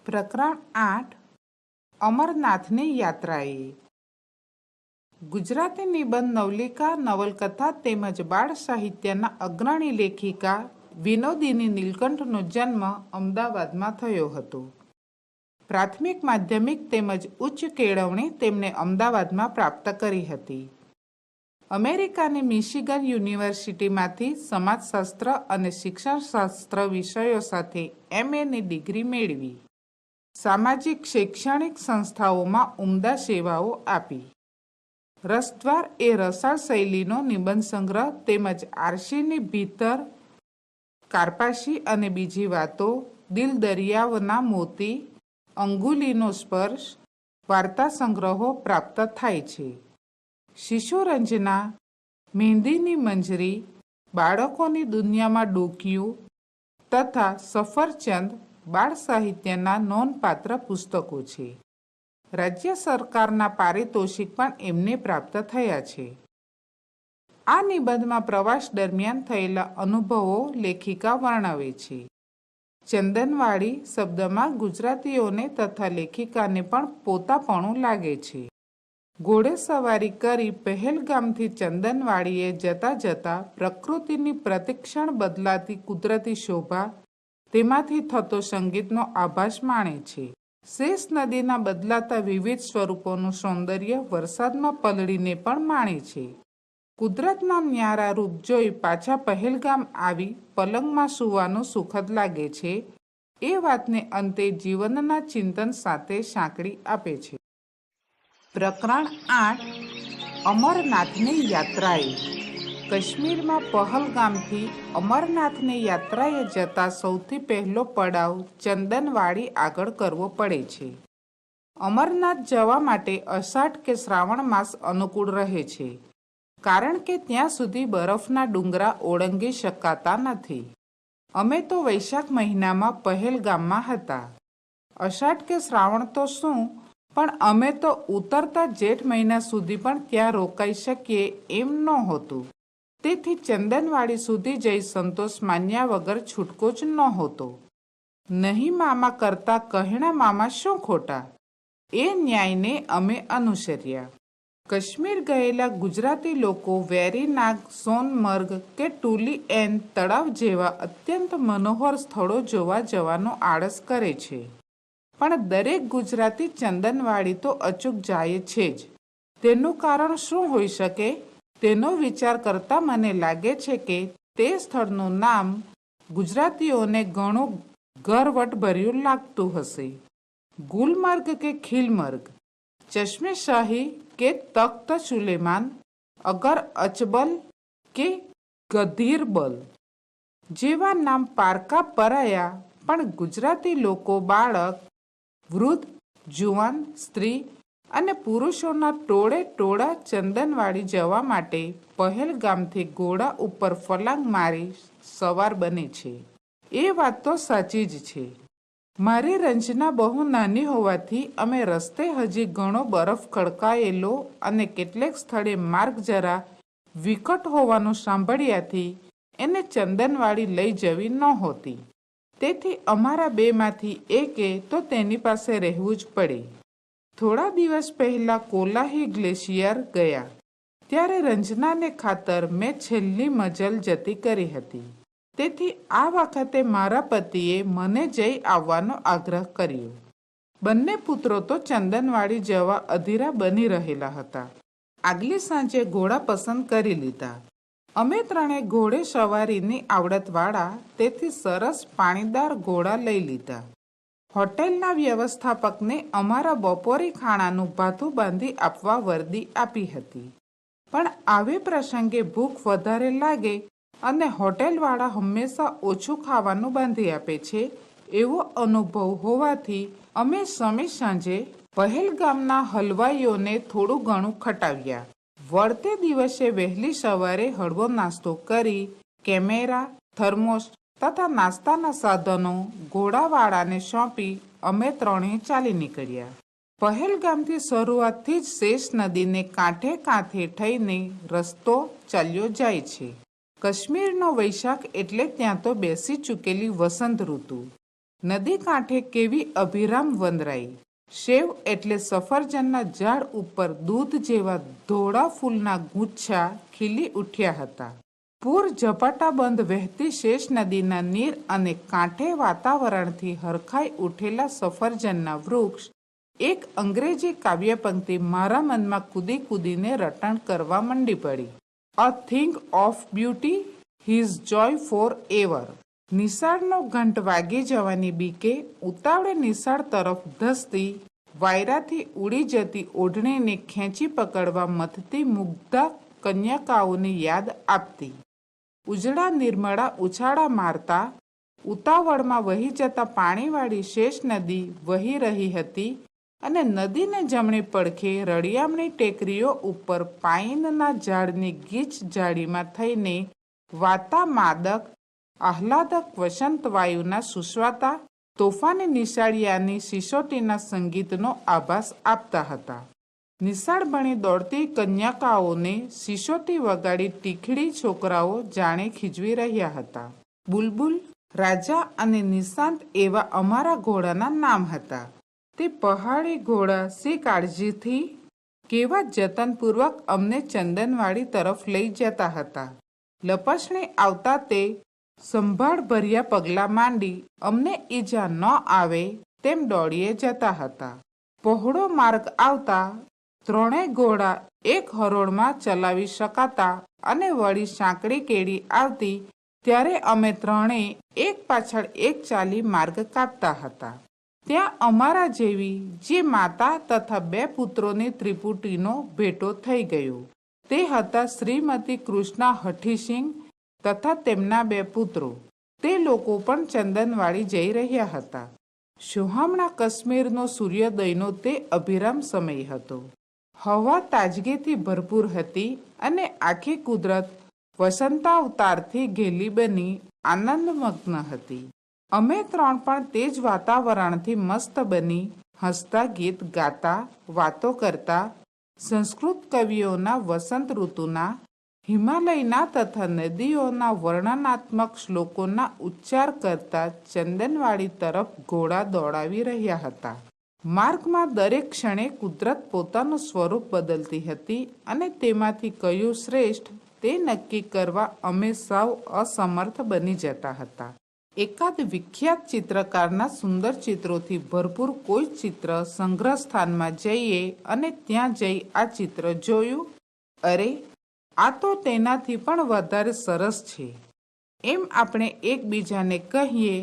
પ્રકરણ 8 અમરનાથની યાત્રાએ. ગુજરાતી નિબંધ નવલિકા, નવલકથા તેમજ બાળ સાહિત્યના અગ્રણી લેખિકા વિનોદિની નીલકંઠનો જન્મ અમદાવાદમાં થયો હતો. પ્રાથમિક, માધ્યમિક તેમજ ઉચ્ચ કેળવણી તેમણે અમદાવાદમાં પ્રાપ્ત કરી હતી. અમેરિકાની મિશિગન યુનિવર્સિટીમાંથી સમાજશાસ્ત્ર અને શિક્ષણશાસ્ત્ર વિષયો સાથે MA ની ડિગ્રી મેળવી. સામાજિક શૈક્ષણિક સંસ્થાઓમાં ઉમદા સેવાઓ આપી. રસદ્વાર એ રસાળ શૈલીનો નિબંધ સંગ્રહ તેમજ આરસીની ભીતર, કારપાસી અને બીજી વાતો, દિલ દરિયાવના મોતી, અંગુલીનો સ્પર્શ, વાર્તા સંગ્રહો પ્રાપ્ત થાય છે. શિશુરંજના, મહેંદીની મંજરી, બાળકોની દુનિયામાં ડોકિયું તથા સફરચંદ બાળ સાહિત્યના નોંધપાત્ર પુસ્તકો છે. રાજ્ય સરકારના પારિતોષિક પણ એમને પ્રાપ્ત થયા છે. આ નિબંધમાં પ્રવાસ દરમિયાન થયેલા અનુભવો લેખિકા વર્ણવે છે. ચંદનવાડી શબ્દમાં ગુજરાતીઓને તથા લેખિકાને પણ પોતાપણું લાગે છે. ઘોડેસવારી કરી પહેલગામથી ચંદનવાડીએ જતા જતા પ્રકૃતિની પ્રતિક્ષણ બદલાતી કુદરતી શોભા, તેમાંથી થતો સંગીતનો આભાસ માણે છે. શેષ નદીના બદલાતા વિવિધ સ્વરૂપોનું સૌંદર્ય વરસાદમાં પલળીને પણ માણે છે. કુદરતના ન્યારા રૂપ જોઈ પાછા પહેલગામ આવી પલંગમાં સૂવાનું સુખદ લાગે છે. એ વાતને અંતે જીવનના ચિંતન સાથે સાંકળી આપે છે. પ્રકરણ 8 અમરનાથની યાત્રાએ. કાશ્મીરમાં પહલગામથી અમરનાથની યાત્રાએ જતા સૌથી પહેલો પડાવ ચંદનવાડી આગળ કરવો પડે છે. અમરનાથ જવા માટે અષાઢ કે શ્રાવણ માસ અનુકૂળ રહે છે, કારણ કે ત્યાં સુધી બરફના ડુંગરા ઓળંગી શકાતા નથી. અમે તો વૈશાખ મહિનામાં પહેલગામમાં હતા. અષાઢ કે શ્રાવણ તો શું, પણ અમે તો ઉતરતા જેઠ મહિના સુધી પણ ત્યાં રોકાઈ શકીએ એમ નહોતું. તેથી ચંદનવાડી સુધી જઈ સંતોષ માન્યા વગર છૂટકો જ નહોતો. નહીં મામા કરતા કહેણા મામા શું ખોટા, એ ન્યાયને અમે અનુસર્યા. કાશ્મીર ગયેલા ગુજરાતી લોકો વેરીનાગ, સોનમર્ગ કે ટુલી એન તળાવ જેવા અત્યંત મનોહર સ્થળો જોવા જવાનો આળસ કરે છે, પણ દરેક ગુજરાતી ચંદનવાડી તો અચૂક જાય છે જ. તેનું કારણ શું હોઈ શકે, તેનો વિચાર કરતા મને લાગે છે કે તે સ્થળનું નામ ગુજરાતીઓને ઘણું ગરવટભર્યું લાગતું હશે. ગુલમર્ગ કે ખિલમર્ગ, ચશ્મે શાહી કે તખ્ત સુલેમાન, અગર અચબલ કે ગધીરબલ જેવા નામ પારકા પરાયા, પણ ગુજરાતી લોકો બાળક, વૃદ્ધ, જુવાન, સ્ત્રી અને પુરુષોના ટોળે ટોળા ચંદનવાડી જવા માટે પહેલગામથી ઘોડા ઉપર ફલાંગ મારી સવાર બને છે. એ વાત તો સાચી જ છે. મારી રંજના બહુ નાની હોવાથી અમે રસ્તે હજી ઘણો બરફ ખડકાયેલો અને કેટલેક સ્થળે માર્ગ જરા વિકટ હોવાનું સાંભળ્યાથી એને ચંદનવાડી લઈ જવી નહોતી. તેથી અમારા બેમાંથી એકે તો તેની પાસે રહેવું જ પડે. થોડા દિવસ પહેલાં કોલાહી ગ્લેશિયર ગયા, ત્યારે રંજનાને ખાતર મેં છેલ્લી મજલ જતી કરી હતી. તેથી આ વખતે મારા પતિએ મને જઈ આવવાનો આગ્રહ કર્યો. બંને પુત્રો તો ચંદનવાડી જવા અધીરા બની રહેલા હતા. આગલી સાંજે ઘોડા પસંદ કરી લીધા. અમે ત્રણે ઘોડે સવારીની આવડતવાળા, તેથી સરસ પાણીદાર ઘોડા લઈ લીધા. હોટેલના વ્યવસ્થાપકને અમારા બપોરી ખાણાનું ભાથું બાંધી આપવા વર્દી આપી હતી. પણ આવે પ્રસંગે ભૂખ વધારે લાગે અને હોટેલવાળા હંમેશા ઓછું ખાવાનું બાંધી આપે છે, એવો અનુભવ હોવાથી અમે સમી સાંજે પહેલગામના હલવાઈઓને થોડું ઘણું ખટાવ્યા. વળતે દિવસે વહેલી સવારે હળવો નાસ્તો કરી કેમેરા, થર્મોસ તથા નાસ્તાના સાધનો ઘોડાવાળાને સોંપી અમે ત્રણેય ચાલી નીકળ્યા. પહેલગામથી શરૂઆતથી જ શેષ નદીને કાંઠે કાંઠે થઈને રસ્તો ચાલ્યો જાય છે. કાશ્મીરનો વૈશાખ એટલે ત્યાં તો બેસી ચૂકેલી વસંત ઋતુ. નદી કાંઠે કેવી અભિરામ વંદરાઈ. શેવ એટલે સફરજનના ઝાડ ઉપર દૂધ જેવા ધોળા ફૂલના ગુચ્છા ખીલી ઉઠ્યા હતા. પૂર ઝપાટાબંધ વહેતી શેષ નદીના નીર અને કાંઠે વાતાવરણથી હરખાઈ ઉઠેલા સફરજનના વૃક્ષ, એક અંગ્રેજી કાવ્યપંક્તિ મારા મનમાં કૂદી કૂદીને રટણ કરવા મંડી પડી. A thing of beauty, his joy for ever. નિશાળનો ઘંટ વાગી જવાની બીકે ઉતાવળે નિશાળ તરફ ધસતી, વાયરાથી ઉડી જતી ઓઢણીને ખેંચી પકડવા મથતી મુગ્ધા કન્યકાઓની યાદ આપતી. ઉજળા નિર્મળા ઉછાળા મારતા ઉતાવળમાં વહી જતા પાણીવાળી શેષ નદી વહી રહી હતી અને નદીને જમણી પડખે રળિયામણી ટેકરીઓ ઉપર પાઈનના ઝાડની ગીચ જાળીમાં થઈને વાતા માદક આહ્લાદક વસંત વાયુના સુસ્વાતા તોફાની નિશાળિયાની સિસોટીના સંગીતનો આભાસ આપતા હતા. નિશાળ બની દોડતી કન્યકાઓને સિસોટી વગાડી ટીખડી છોકરાઓ જાણે ખીજવી રહ્યા હતા. બુલબુલ, રાજા અને નિશાંત એવા અમારા ઘોડાના નામ હતા. તે પહાડી ઘોડા સી કાળજીથી, કેવા જતનપૂર્વક અમને ચંદનવાડી તરફ લઈ જતા હતા. લપસણી આવતા તે સંભાળભર્યા પગલાં માંડી અમને ઈજા ન આવે તેમ દોડીએ જતા હતા. પહોળો માર્ગ આવતા ત્રણેય ઘોડા એક હરોળમાં ચલાવી શકાતા અને વળી સાંકડી કેડી આવતી ત્યારે અમે ત્રણેય એક પાછળ એક ચાલી માર્ગ કાપતા હતા. ત્યાં અમારા જેવી જે માતા તથા 2 પુત્રોની ત્રિપુટીનો ભેટો થઈ ગયો. તે હતા શ્રીમતી કૃષ્ણા હઠીસિંહ તથા તેમના 2 પુત્રો. તે લોકો પણ ચંદનવાડી જઈ રહ્યા હતા. સોહામણા કાશ્મીરનો સૂર્યોદયનો તે અભિરામ સમય હતો. હવા તાજગીથી ભરપૂર હતી અને આખી કુદરત વસંતાવતારથી ઘેલી બની આનંદમગ્ન હતી. અમે ત્રણ પણ તે જ વાતાવરણથી મસ્ત બની હસતા, ગીત ગાતા, વાતો કરતા, સંસ્કૃત કવિઓના વસંત ઋતુના, હિમાલયના તથા નદીઓના વર્ણનાત્મક શ્લોકોના ઉચ્ચાર કરતા ચંદનવાડી તરફ ઘોડા દોડાવી રહ્યા હતા. માર્ગમાં દરેક ક્ષણે કુદરત પોતાનું સ્વરૂપ બદલતી હતી અને તેમાંથી કયું શ્રેષ્ઠ તે નક્કી કરવા અમે સૌ અસમર્થ બની જતા હતા. એકાદ વિખ્યાત ચિત્રકારના સુંદર ચિત્રોથી ભરપૂર કોઈ ચિત્ર સંગ્રહ સ્થાનમાં જઈએ અને ત્યાં જઈ આ ચિત્ર જોયું, અરે આ તો તેનાથી પણ વધારે સરસ છે, એમ આપણે એકબીજાને કહીએ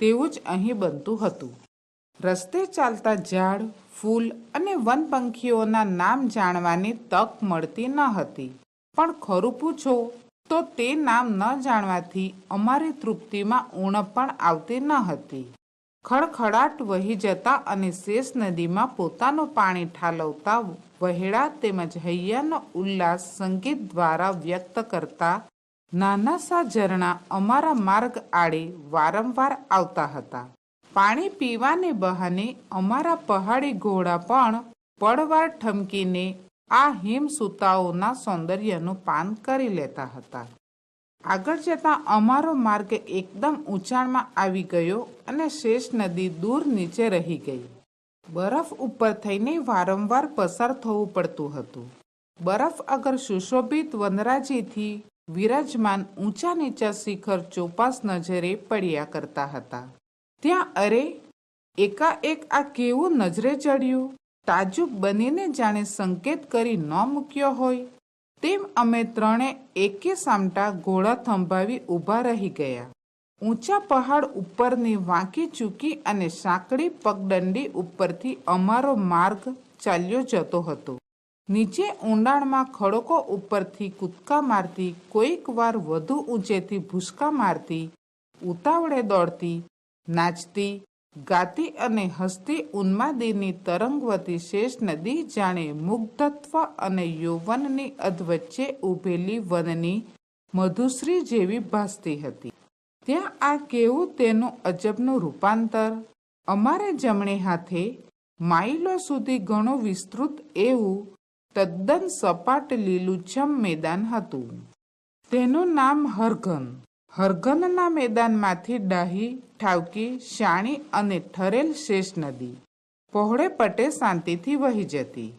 તેવું જ અહીં બનતું હતું. રસ્તે ચાલતા ઝાડ, ફૂલ અને વનપંખીઓના નામ જાણવાની તક મળતી ન હતી, પણ ખરું પૂછો તો તે નામ ન જાણવાથી અમારી તૃપ્તિમાં ઉણપ પણ આવતી ન હતી. ખડખડાટ વહી જતા અને શેષ નદીમાં પોતાનું પાણી ઠાલવતા વહેડા તેમજ હૈયાનો ઉલ્લાસ સંગીત દ્વારા વ્યક્ત કરતા નાના સા ઝરણા અમારા માર્ગ આડે વારંવાર આવતા હતા. પાણી પીવાને બહાને અમારા પહાડી ઘોડા પણ પળવાર ઠમકીને આ હિમસૂતાઓના સૌંદર્યનું પાન કરી લેતા હતા. આગળ જતાં અમારો માર્ગ એકદમ ઊંચાણમાં આવી ગયો અને શેષ નદી દૂર નીચે રહી ગઈ. બરફ ઉપર થઈને વારંવાર પસાર થવું પડતું હતું. બરફ અગર સુશોભિત વનરાજીથી વિરાજમાન ઊંચા નીચા શિખર ચોપાસ નજરે પડ્યા કરતા હતા. ત્યાં અરે એકાએક આ કેવું નજરે ચડ્યું! તાજુબ બનીને જાણે સંકેત કરી ન મૂક્યો હોય તેમ અમે ત્રણે એકે સામટા ઘોડા થંભાવી ઊભા રહી ગયા. ઊંચા પહાડ ઉપરની વાંકી ચૂકી અને સાંકડી પગદંડી ઉપરથી અમારો માર્ગ ચાલ્યો જતો હતો. નીચે ઊંડાણમાં ખડકો ઉપરથી કૂદકા મારતી, કોઈક વાર વધુ ઊંચેથી ભૂસકા મારતી, ઉતાવળે દોડતી, નાચતી, ગાતી અને હસતી ઉન્માદીની તરંગવતી શેષ નદી જાણે મુગ્ધત્વ અને યૌવનની અધવચ્ચે ઊભેલી વનની મધુશ્રી જેવી ભાસતી હતી. ત્યાં આ કેવું તેનું અજબનું રૂપાંતર! અમારે જમણે હાથે માઇલો સુધી ઘણું વિસ્તૃત એવું તદ્દન સપાટ લીલુંછમ મેદાન હતું. તેનું નામ હરઘન. હરગનના મેદાનમાંથી ડાહી, ઠાવકી, શાણી અને ઠરેલ શેષ નદી પહોળે પટે શાંતિથી વહી જતી.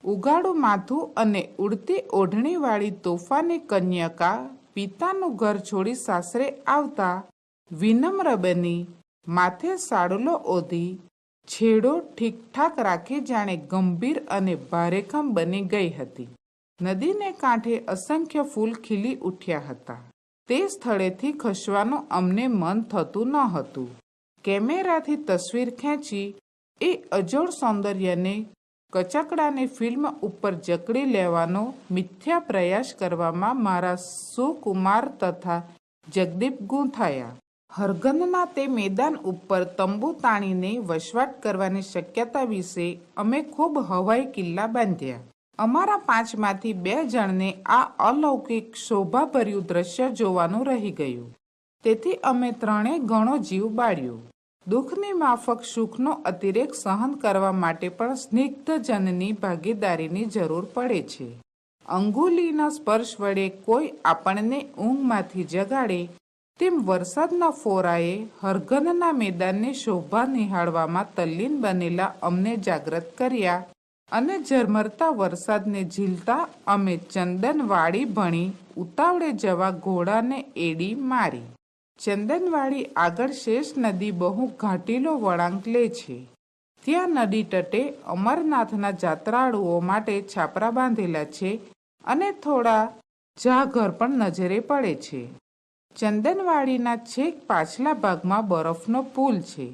ઉગાડું માથું અને ઉડતી ઓઢણીવાળી તોફાની કન્યકા પિતાનું ઘર છોડી સાસરે આવતા વિનમ્ર બની માથે સાડલો ઓઢી છેડો ઠીકઠાક રાખી જાણે ગંભીર અને ભારેખમ બની ગઈ હતી. નદીને કાંઠે અસંખ્ય ફૂલ ખીલી ઉઠ્યા હતા. તે સ્થળેથી ખસવાનું અમને મન થતું ન હતું. કેમેરાથી તસવીર ખેંચી એ અજોડ સૌંદર્યને કચકડાને ફિલ્મ ઉપર જકડી લેવાનો મિથ્યા પ્રયાસ કરવામાં મારા સુકુમાર તથા જગદીપ ગૂંથાયા. હરગનના તે મેદાન ઉપર તંબુ તાણીને વસવાટ કરવાની શક્યતા વિશે અમે ખૂબ હવાઈ કિલ્લા બાંધ્યા. અમારા 5માંથી 2 જણને આ અલૌકિક શોભાભર્યું દ્રશ્ય જોવાનું રહી ગયું. તેથી અમે 3 ગણો જીવ બાળ્યો. દુઃખની માફક સુખનો અતિરેક સહન કરવા માટે પણ સ્નિગ્ધજનની ભાગીદારીની જરૂર પડે છે. અંગુલીના સ્પર્શ વડે કોઈ આપણને ઊંઘમાંથી જગાડે તેમ વરસાદના ફોરાએ હરગનના મેદાનની શોભા નિહાળવામાં તલ્લીન બનેલા અમને જાગૃત કર્યા અને ઝરમરતા વરસાદને ઝીલતા અમે ચંદનવાડી ભણી ઉતાવળે જવા ઘોડાને એડી મારી. ચંદનવાડી આગળ શેષ નદી બહુ ઘાટીલો વળાંક લે છે. ત્યાં નદી તટે અમરનાથના જાત્રાળુઓ માટે છાપરા બાંધેલા છે અને થોડા જાઘર પણ નજરે પડે છે. ચંદનવાડીના છેક પાછલા ભાગમાં બરફનો પુલ છે.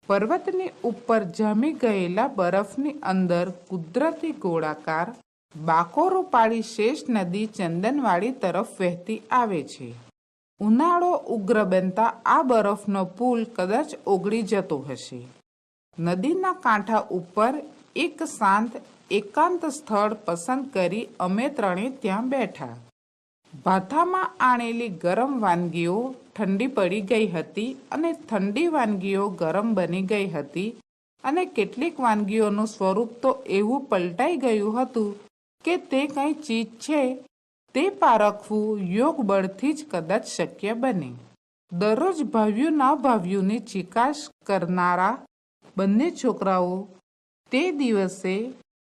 પર્વતની ઉપર જામી ગયેલા બરફની અંદર કુદરતી ગોળાકાર બાકોરો પાડી શેષ નદી ચંદનવાડી તરફ વહેતી આવે છે. ઉનાળો ઉગ્ર બનતા આ બરફનો પુલ કદાચ ઓગળી જતો હશે. નદીના કાંઠા ઉપર એક શાંત એકાંત સ્થળ પસંદ કરી અમે 3 ત્યાં બેઠા. ભાથામાં આણેલી ગરમ વાનગીઓ ઠંડી પડી ગઈ હતી અને ઠંડી વાનગીઓ ગરમ બની ગઈ હતી અને કેટલીક વાનગીઓનું સ્વરૂપ તો એવું પલટાઈ ગયું હતું કે તે કંઈ ચીજ છે તે પારખવું યોગ બળથી જ કદાચ શક્ય બને. દરરોજ ભાવ્યું ન ભાવ્યુંની ચીકાશ કરનારા બંને છોકરાઓ તે દિવસે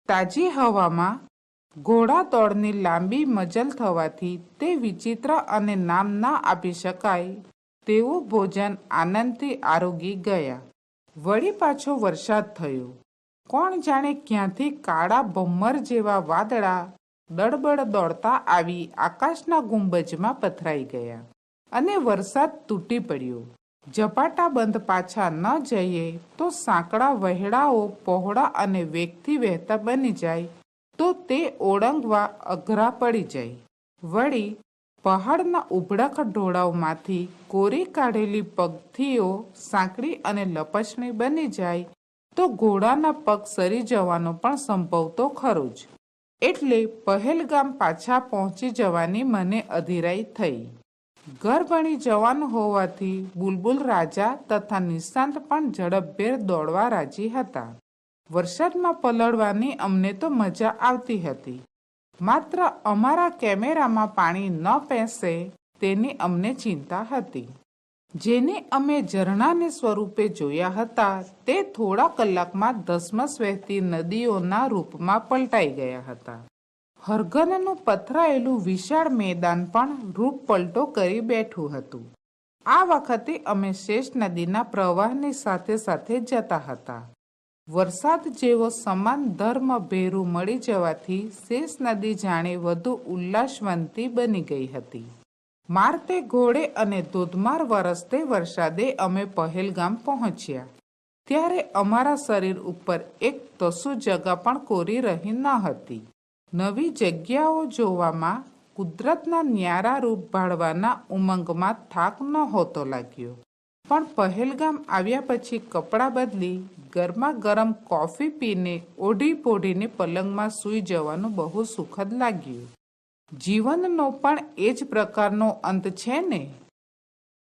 તાજી હવામાં ઘોડા દોડની લાંબી મજલ થવાથી તે વિચિત્ર અને નામ ના આપી શકાય તેવું ભોજન આનંદથી આરોગી ગયા. વળી પાછો વરસાદ થયો. કોણ જાણે ક્યાંથી કાળા ભમ્મર જેવા વાદળા દળબડ દોડતા આવી આકાશના ગુંબજમાં પથરાઈ ગયા અને વરસાદ તૂટી પડ્યો. ઝપાટા બંધ પાછા ન જઈએ તો સાંકડા વહેડાઓ પહોળા અને વેગથી વહેતા બની જાય તો તે ઓળંગવા અઘરા પડી જાય. વળી પહાડના ઉભડાક ઢોળાવમાંથી કોરી કાઢેલી પગથીઓ સાંકડી અને લપસણી બની જાય તો ઘોડાના પગ સરી જવાનો પણ સંભવ તો ખરો જ. એટલે પહેલગામ પાછા પહોંચી જવાની મને અધીરાઈ થઈ. ઘર ભણી જવાનું હોવાથી બુલબુલ રાજા તથા નિશાંત પણ ઝડપભેર દોડવા રાજી હતા. વરસાદમાં પલળવાની અમને તો મજા આવતી હતી. માત્ર અમારા કેમેરામાં પાણી ન પેસે તેની અમને ચિંતા હતી. જેને અમે ઝરણાને સ્વરૂપે જોયા હતા તે થોડા કલાકમાં ધસમસ વહેતી નદીઓના રૂપમાં પલટાઈ ગયા હતા. હરગનનું પથરાયેલું વિશાળ મેદાન પણ રૂપ પલટો કરી બેઠું હતું. આ વખતે અમે શેષ નદીના પ્રવાહની સાથે સાથે જતા હતા. વરસાદ જેવો સમાન ધર્મ ભેરું મળી જવાથી શેષ નદી જાણે વધુ ઉલ્લાસવંતી બની ગઈ હતી. મારતે ઘોડે અને ધોધમાર વરસતે વરસાદે અમે પહેલગામ પહોંચ્યા ત્યારે અમારા શરીર ઉપર એક તસુ જગા પણ કોરી રહી ન હતી. નવી જગ્યાઓ જોવામાં કુદરતના ન્યારા રૂપ ભાળવાના ઉમંગમાં થાક નહોતો લાગ્યો. પણ પહેલગામ આવ્યા પછી કપડાં બદલી ગરમા ગરમ કોફી પીને ઓઢી પોઢીને પલંગમાં સૂઈ જવાનું બહુ સુખદ લાગ્યું. જીવનનો પણ એ જ પ્રકારનો અંત છે ને.